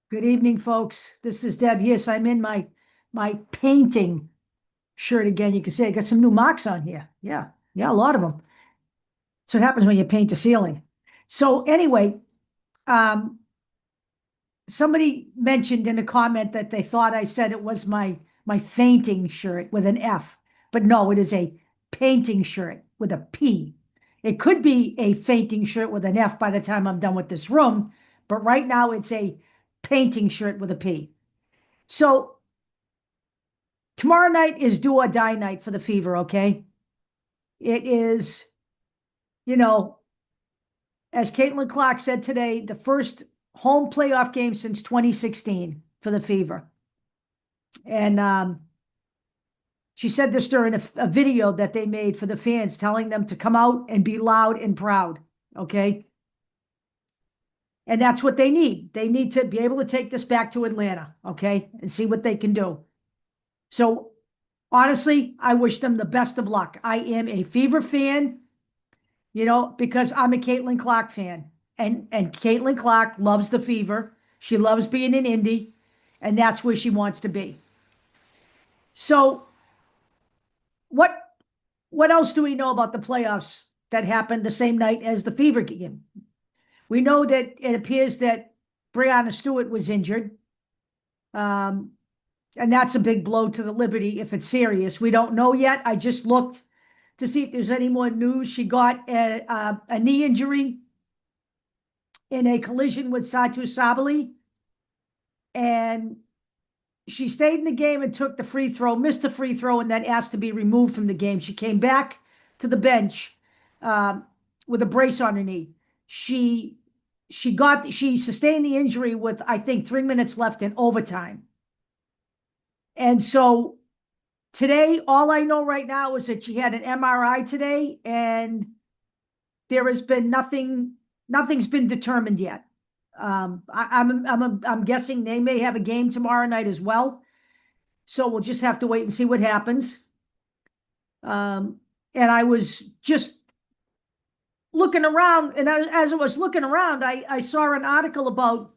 Good evening, folks. This is Deb. Yes, I'm in my painting shirt again. You can see I got some new marks on here. Yeah, yeah, a lot of them. That's what happens when you paint the ceiling. So anyway, um, somebody mentioned in a comment that they thought I said it was my fainting shirt with an F, but no, it is a painting shirt with a P. It could be a fainting shirt with an F by the time I'm done with this room, but right now it's a painting shirt with a P. So tomorrow night is do or die night for the Fever, okay? It is, you know, as Caitlyn Clark said today, the first home playoff game since 2016 for the Fever. And she said this during a video that they made for the fans, telling them to come out and be loud and proud, okay? And that's what they need. They need to be able to take this back to Atlanta, okay? And see what they can do. So honestly, I wish them the best of luck. I am a Fever fan, because I'm a Caitlyn Clark fan. And Caitlyn Clark loves the Fever. She loves being in Indy, and that's where she wants to be. So what what else do we know about the playoffs that happened the same night as the Fever game? We know that it appears that Breanna Stewart was injured. And that's a big blow to the Liberty if it's serious. We don't know yet. I just looked to see if there's any more news. She got a knee injury in a collision with Satu Sabali, and she stayed in the game and took the free throw, missed the free throw, and then asked to be removed from the game. She came back to the bench with a brace on her knee. She sustained the injury with, I think, 3 minutes left in overtime. And so today, all I know right now is that she had an MRI today, and there has been nothing's been determined yet. I'm guessing they may have a game tomorrow night as well. So we'll just have to wait and see what happens. And I was just looking around, and as I was looking around, I saw an article about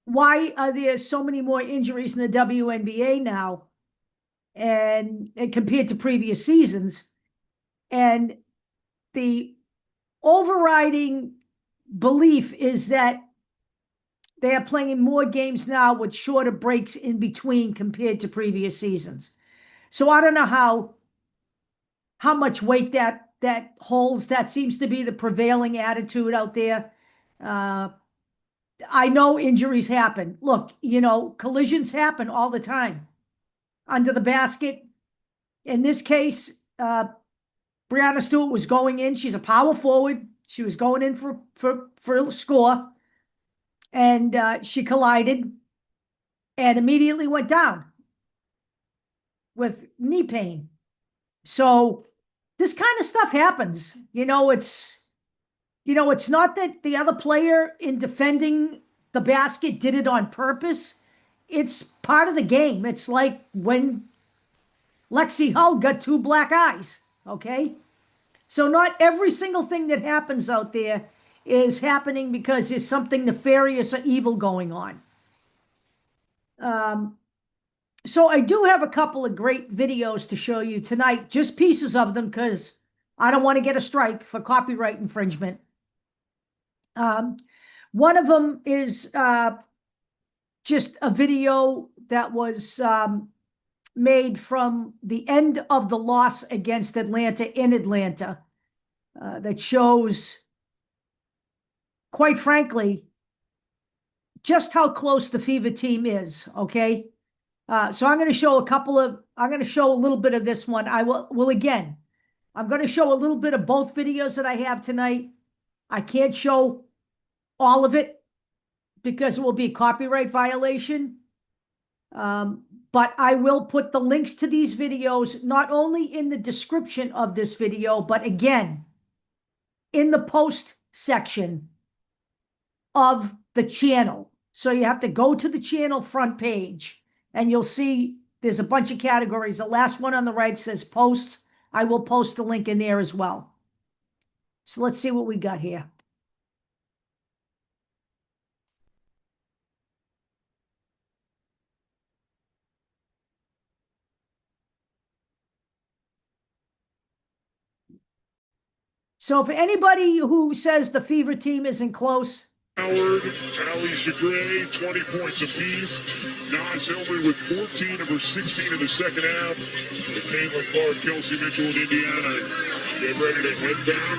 why are there so many more injuries in the WNBA now, and compared to previous seasons. And the overriding belief is that they are playing more games now with shorter breaks in between compared to previous seasons. So I don't know how much weight that holds. That seems to be the prevailing attitude out there. I know injuries happen. Look, collisions happen all the time under the basket. In this case, Breanna Stewart was going in. She's a power forward. She was going in for a score, and she collided and immediately went down with knee pain. So this kind of stuff happens. It's not that the other player in defending the basket did it on purpose. It's part of the game. It's like when Lexi Hull got two black eyes, okay? So not every single thing that happens out there is happening because there's something nefarious or evil going on. So I do have a couple of great videos to show you tonight, just pieces of them, because I don't want to get a strike for copyright infringement. One of them is just a video that was made from the end of the loss against Atlanta in Atlanta that shows, quite frankly, just how close the Fever team is, okay? So I'm going to show a little bit of this one. I'm going to show a little bit of both videos that I have tonight. I can't show all of it because it will be a copyright violation. But I will put the links to these videos not only in the description of this video, but again, in the post section of the channel. So you have to go to the channel front page, and you'll see there's a bunch of categories. The last one on the right says posts. I will post the link in there as well. So let's see what we got here. So for anybody who says the Fever team isn't close, Howard, Ali Shagray, 20 points apiece. Nas Hillman with 14 of her 16 in the second half. And Caitlyn Clark, Kelsey Mitchell in Indiana get ready to head back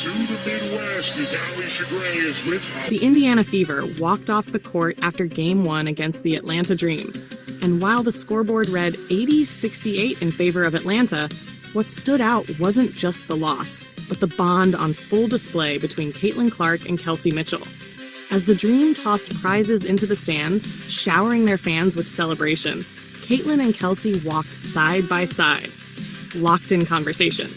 to the Midwest as Ali Shagray is with us. The Indiana Fever walked off the court after Game 1 against the Atlanta Dream. And while the scoreboard read 80-68 in favor of Atlanta, what stood out wasn't just the loss, but the bond on full display between Caitlyn Clark and Kelsey Mitchell. As the Dream tossed prizes into the stands, showering their fans with celebration, Caitlyn and Kelsey walked side by side, locked in conversation.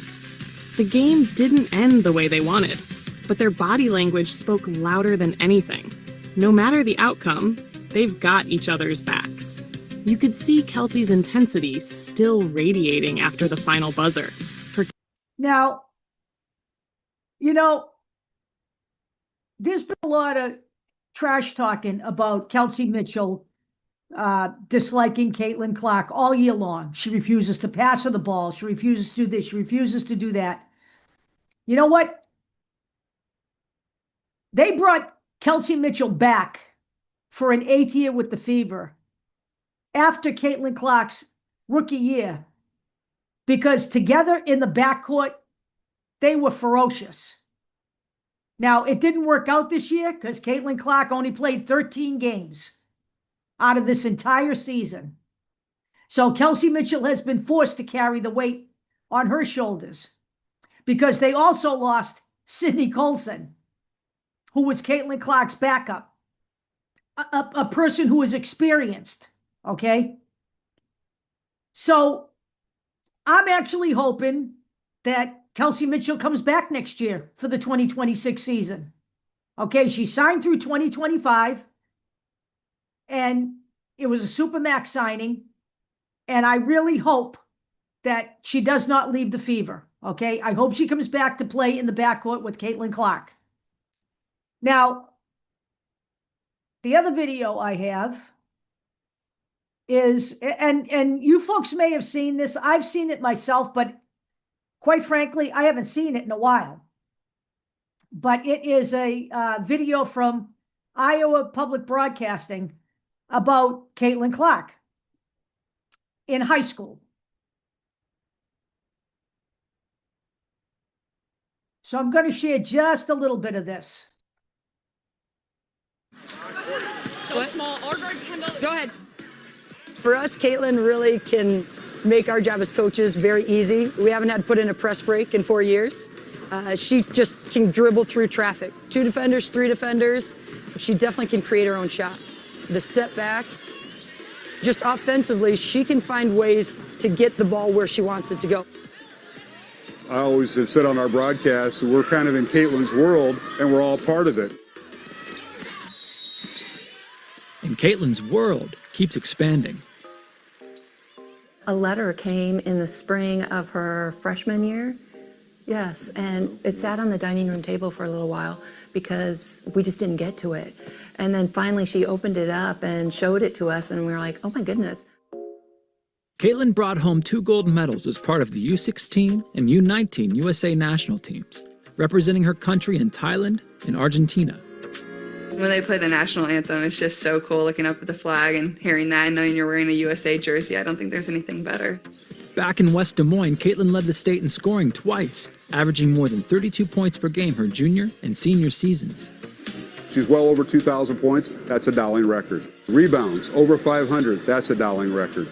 The game didn't end the way they wanted, but their body language spoke louder than anything. No matter the outcome, they've got each other's backs. You could see Kelsey's intensity still radiating after the final buzzer. now, there's been a lot of trash talking about Kelsey Mitchell disliking Caitlyn Clark all year long. She refuses to pass her the ball. She refuses to do this. She refuses to do that. You know what? They brought Kelsey Mitchell back for an 8th year with the Fever after Caitlyn Clark's rookie year because together in the backcourt, they were ferocious. Now, it didn't work out this year because Caitlyn Clark only played 13 games out of this entire season. So Kelsey Mitchell has been forced to carry the weight on her shoulders because they also lost Sydney Colson, who was Caitlyn Clark's backup, a person who is experienced, okay? So I'm actually hoping that Kelsey Mitchell comes back next year for the 2026 season. Okay, she signed through 2025, and it was a Supermax signing, and I really hope that she does not leave the Fever, okay? I hope she comes back to play in the backcourt with Caitlyn Clark. Now, the other video I have is, and you folks may have seen this, I've seen it myself, but quite frankly, I haven't seen it in a while. But it is a video from Iowa Public Broadcasting about Caitlyn Clark in high school. So I'm going to share just a little bit of this. Go small or guard Kendall. Go ahead. For us, Caitlyn really can make our job as coaches very easy. We haven't had to put in a press break in 4 years. She just can dribble through traffic. 2 defenders, 3 defenders. She definitely can create her own shot. The step back, just offensively, she can find ways to get the ball where she wants it to go. I always have said on our broadcasts, we're kind of in Caitlyn's world, and we're all part of it. And Caitlyn's world keeps expanding. A letter came in the spring of her freshman year. Yes, and it sat on the dining room table for a little while because we just didn't get to it. And then finally she opened it up and showed it to us, and we were like, oh my goodness. Caitlyn brought home 2 gold medals as part of the U16 and U19 USA national teams, representing her country in Thailand and Argentina. When they play the national anthem, it's just so cool looking up at the flag and hearing that and knowing you're wearing a USA jersey. I don't think there's anything better. Back in West Des Moines, Caitlyn led the state in scoring twice, averaging more than 32 points per game her junior and senior seasons. She's well over 2,000 points. That's a Dowling record. Rebounds, over 500. That's a Dowling record.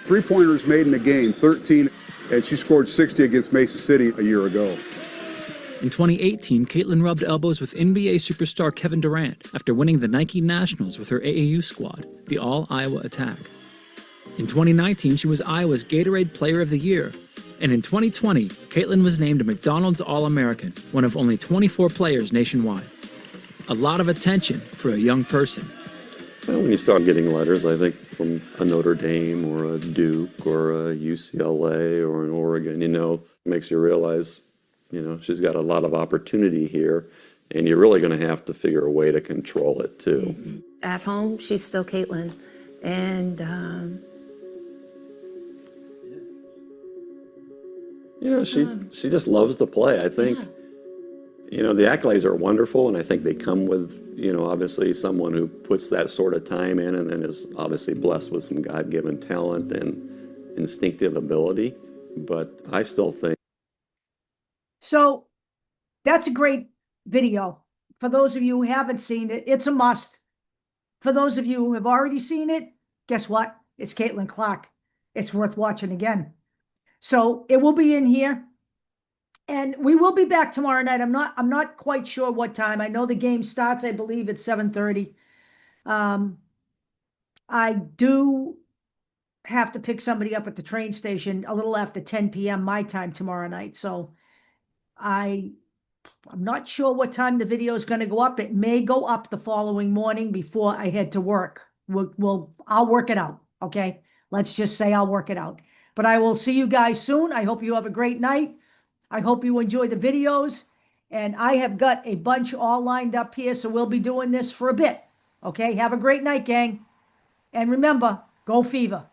3-pointers made in the game, 13, and she scored 60 against Mesa City a year ago. In 2018, Caitlyn rubbed elbows with NBA superstar Kevin Durant after winning the Nike Nationals with her AAU squad, the All-Iowa Attack. In 2019, she was Iowa's Gatorade Player of the Year. And in 2020, Caitlyn was named a McDonald's All-American, one of only 24 players nationwide. A lot of attention for a young person. Well, when you start getting letters, I think, from a Notre Dame or a Duke or a UCLA or an Oregon, it makes you realize, she's got a lot of opportunity here, and you're really going to have to figure a way to control it, too. At home, she's still Caitlyn. And, You know, she just loves to play. I think, you know, the accolades are wonderful, and I think they come with, you know, obviously someone who puts that sort of time in and then is obviously blessed with some God-given talent and instinctive ability. But I still think. So that's a great video. For those of you who haven't seen it, it's a must. For those of you who have already seen it, guess what? It's Caitlyn Clark. It's worth watching again. So it will be in here. And we will be back tomorrow night. I'm not quite sure what time. I know the game starts, I believe, at 7:30. I do have to pick somebody up at the train station a little after 10 p.m. my time tomorrow night. So I'm not sure what time the video is going to go up. It may go up the following morning before I head to work. I'll work it out. Okay. Let's just say I'll work it out. But I will see you guys soon. I hope you have a great night. I hope you enjoy the videos. And I have got a bunch all lined up here, so we'll be doing this for a bit. Okay. Have a great night, gang. And remember, go Fever.